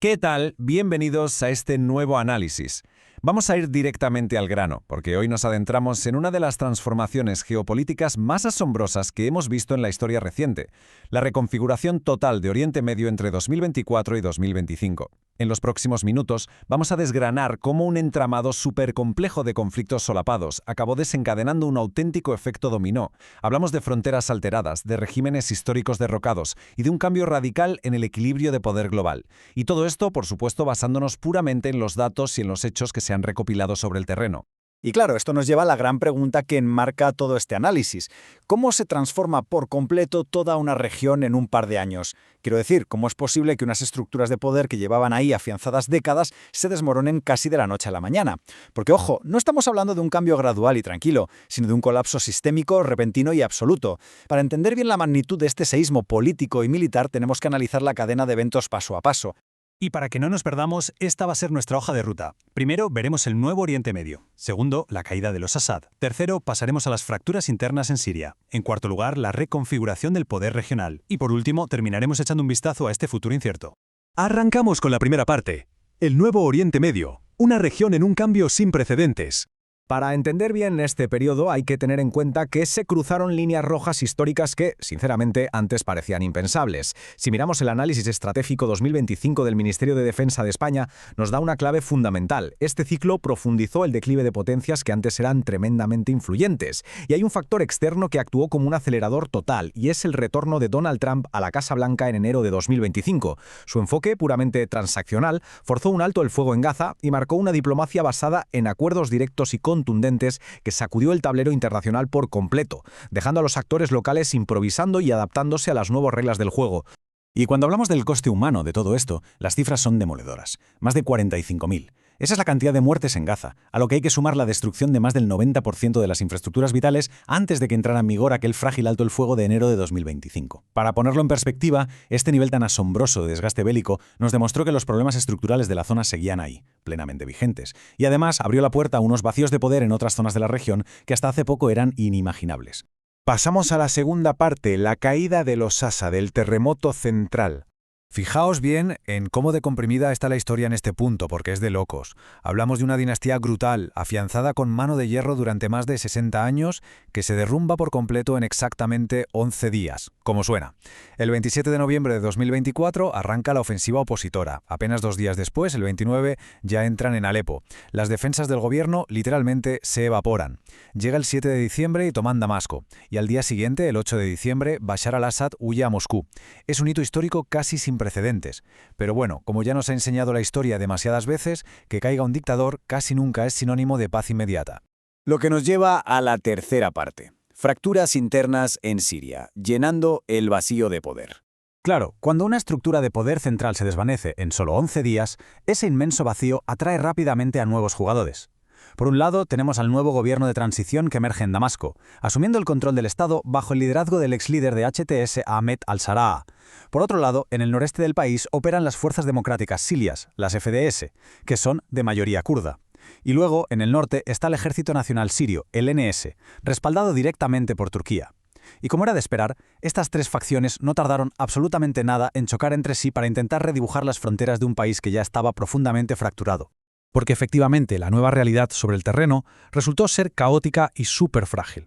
¿Qué tal? Bienvenidos a este nuevo análisis. Vamos a ir directamente al grano, porque hoy nos adentramos en una de las transformaciones geopolíticas más asombrosas que hemos visto en la historia reciente, la reconfiguración total de Oriente Medio entre 2024 y 2025. En los próximos minutos vamos a desgranar cómo un entramado supercomplejo de conflictos solapados acabó desencadenando un auténtico efecto dominó. Hablamos de fronteras alteradas, de regímenes históricos derrocados y de un cambio radical en el equilibrio de poder global. Y todo esto, por supuesto, basándonos puramente en los datos y en los hechos que se han recopilado sobre el terreno. Y claro, esto nos lleva a la gran pregunta que enmarca todo este análisis. ¿Cómo se transforma por completo toda una región en un par de años? Quiero decir, ¿cómo es posible que unas estructuras de poder que llevaban ahí afianzadas décadas se desmoronen casi de la noche a la mañana? Porque, ojo, no estamos hablando de un cambio gradual y tranquilo, sino de un colapso sistémico, repentino y absoluto. Para entender bien la magnitud de este seísmo político y militar, tenemos que analizar la cadena de eventos paso a paso. Y para que no nos perdamos, esta va a ser nuestra hoja de ruta. Primero, veremos el nuevo Oriente Medio. Segundo, la caída de los Assad. Tercero, pasaremos a las fracturas internas en Siria. En cuarto lugar, la reconfiguración del poder regional. Y por último, terminaremos echando un vistazo a este futuro incierto. Arrancamos con la primera parte. El nuevo Oriente Medio, una región en un cambio sin precedentes. Para entender bien este periodo hay que tener en cuenta que se cruzaron líneas rojas históricas que, sinceramente, antes parecían impensables. Si miramos el análisis estratégico 2025 del Ministerio de Defensa de España, nos da una clave fundamental. Este ciclo profundizó el declive de potencias que antes eran tremendamente influyentes. Y hay un factor externo que actuó como un acelerador total, y es el retorno de Donald Trump a la Casa Blanca en enero de 2025. Su enfoque, puramente transaccional, forzó un alto el fuego en Gaza y marcó una diplomacia basada en acuerdos directos y contundentes que sacudió el tablero internacional por completo, dejando a los actores locales improvisando y adaptándose a las nuevas reglas del juego. Y cuando hablamos del coste humano de todo esto, las cifras son demoledoras. Más de 45.000. Esa es la cantidad de muertes en Gaza, a lo que hay que sumar la destrucción de más del 90% de las infraestructuras vitales antes de que entrara en vigor aquel frágil alto el fuego de enero de 2025. Para ponerlo en perspectiva, este nivel tan asombroso de desgaste bélico nos demostró que los problemas estructurales de la zona seguían ahí, plenamente vigentes, y además abrió la puerta a unos vacíos de poder en otras zonas de la región que hasta hace poco eran inimaginables. Pasamos a la segunda parte, la caída de los Assad, del terremoto central. Fijaos bien en cómo de comprimida está la historia en este punto, porque es de locos. Hablamos de una dinastía brutal, afianzada con mano de hierro durante más de 60 años, que se derrumba por completo en exactamente 11 días, como suena. El 27 de noviembre de 2024 arranca la ofensiva opositora. Apenas 2 días después, el 29, ya entran en Alepo. Las defensas del gobierno literalmente se evaporan. Llega el 7 de diciembre y toman Damasco. Y al día siguiente, el 8 de diciembre, Bashar al-Assad huye a Moscú. Es un hito histórico casi sin precedentes. Pero bueno, como ya nos ha enseñado la historia demasiadas veces, que caiga un dictador casi nunca es sinónimo de paz inmediata. Lo que nos lleva a la tercera parte. Fracturas internas en Siria, llenando el vacío de poder. Claro, cuando una estructura de poder central se desvanece en solo 11 días, ese inmenso vacío atrae rápidamente a nuevos jugadores. Por un lado, tenemos al nuevo gobierno de transición que emerge en Damasco, asumiendo el control del Estado bajo el liderazgo del ex líder de HTS, Ahmed al-Sharaa. Por otro lado, en el noreste del país operan las fuerzas democráticas sirias, las FDS, que son de mayoría kurda. Y luego, en el norte, está el Ejército Nacional Sirio, el NS, respaldado directamente por Turquía. Y como era de esperar, estas tres facciones no tardaron absolutamente nada en chocar entre sí para intentar redibujar las fronteras de un país que ya estaba profundamente fracturado. Porque efectivamente la nueva realidad sobre el terreno resultó ser caótica y súper frágil.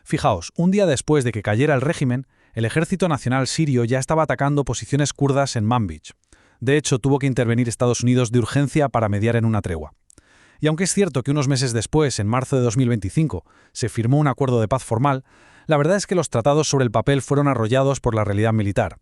Fijaos, un día después de que cayera el régimen, el Ejército Nacional Sirio ya estaba atacando posiciones kurdas en Manbij. De hecho, tuvo que intervenir Estados Unidos de urgencia para mediar en una tregua. Y aunque es cierto que unos meses después, en marzo de 2025, se firmó un acuerdo de paz formal, la verdad es que los tratados sobre el papel fueron arrollados por la realidad militar.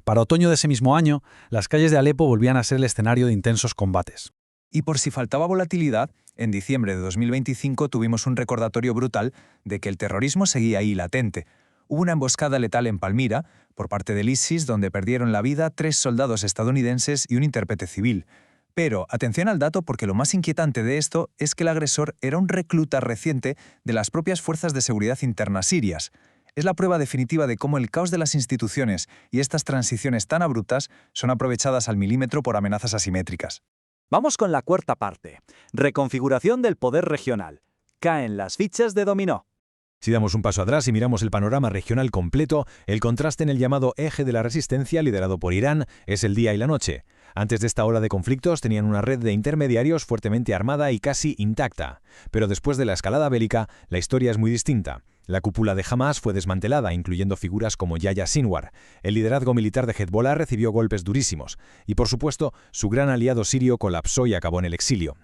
Para otoño de ese mismo año, las calles de Alepo volvían a ser el escenario de intensos combates. Y por si faltaba volatilidad, en diciembre de 2025 tuvimos un recordatorio brutal de que el terrorismo seguía ahí latente. Hubo una emboscada letal en Palmira, por parte del ISIS, donde perdieron la vida 3 soldados estadounidenses y un intérprete civil. Pero atención al dato, porque lo más inquietante de esto es que el agresor era un recluta reciente de las propias fuerzas de seguridad internas sirias. Es la prueba definitiva de cómo el caos de las instituciones y estas transiciones tan abruptas son aprovechadas al milímetro por amenazas asimétricas. Vamos con la cuarta parte. Reconfiguración del poder regional. Caen las fichas de dominó. Si damos un paso atrás y miramos el panorama regional completo, el contraste en el llamado eje de la resistencia liderado por Irán es el día y la noche. Antes de esta ola de conflictos tenían una red de intermediarios fuertemente armada y casi intacta. Pero después de la escalada bélica, la historia es muy distinta. La cúpula de Hamás fue desmantelada, incluyendo figuras como Yahya Sinwar. El liderazgo militar de Hezbollah recibió golpes durísimos. Y por supuesto, su gran aliado sirio colapsó y acabó en el exilio.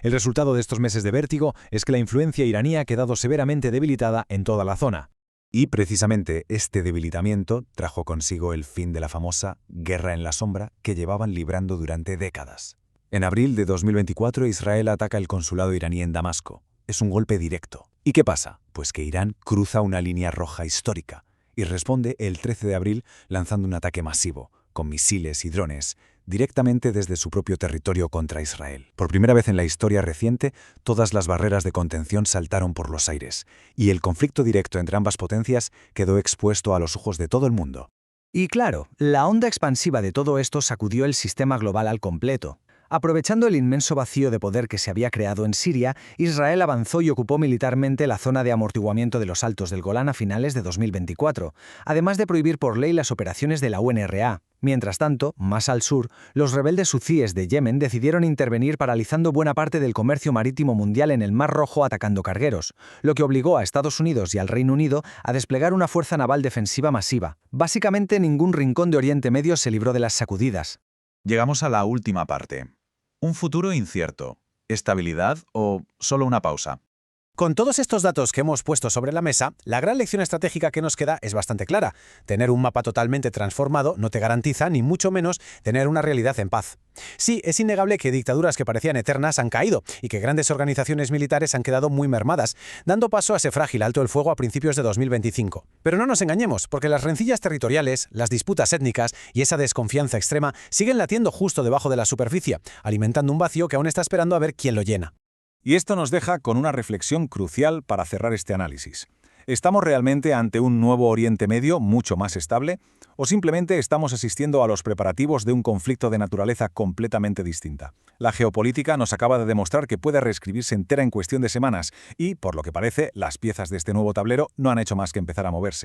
El resultado de estos meses de vértigo es que la influencia iraní ha quedado severamente debilitada en toda la zona. Y precisamente este debilitamiento trajo consigo el fin de la famosa guerra en la sombra que llevaban librando durante décadas. En abril de 2024, Israel ataca el consulado iraní en Damasco. Es un golpe directo. ¿Y qué pasa? Pues que Irán cruza una línea roja histórica y responde el 13 de abril lanzando un ataque masivo, con misiles y drones, directamente desde su propio territorio contra Israel. Por primera vez en la historia reciente, todas las barreras de contención saltaron por los aires, y el conflicto directo entre ambas potencias quedó expuesto a los ojos de todo el mundo. Y claro, la onda expansiva de todo esto sacudió el sistema global al completo. Aprovechando el inmenso vacío de poder que se había creado en Siria, Israel avanzó y ocupó militarmente la zona de amortiguamiento de los Altos del Golán a finales de 2024, además de prohibir por ley las operaciones de la UNRWA. Mientras tanto, más al sur, los rebeldes huthíes de Yemen decidieron intervenir paralizando buena parte del comercio marítimo mundial en el Mar Rojo atacando cargueros, lo que obligó a Estados Unidos y al Reino Unido a desplegar una fuerza naval defensiva masiva. Básicamente, ningún rincón de Oriente Medio se libró de las sacudidas. Llegamos a la última parte. Un futuro incierto. ¿Estabilidad o solo una pausa? Con todos estos datos que hemos puesto sobre la mesa, la gran lección estratégica que nos queda es bastante clara. Tener un mapa totalmente transformado no te garantiza, ni mucho menos, tener una realidad en paz. Sí, es innegable que dictaduras que parecían eternas han caído y que grandes organizaciones militares han quedado muy mermadas, dando paso a ese frágil alto el fuego a principios de 2025. Pero no nos engañemos, porque las rencillas territoriales, las disputas étnicas y esa desconfianza extrema siguen latiendo justo debajo de la superficie, alimentando un vacío que aún está esperando a ver quién lo llena. Y esto nos deja con una reflexión crucial para cerrar este análisis. ¿Estamos realmente ante un nuevo Oriente Medio mucho más estable? ¿O simplemente estamos asistiendo a los preparativos de un conflicto de naturaleza completamente distinta? La geopolítica nos acaba de demostrar que puede reescribirse entera en cuestión de semanas y, por lo que parece, las piezas de este nuevo tablero no han hecho más que empezar a moverse.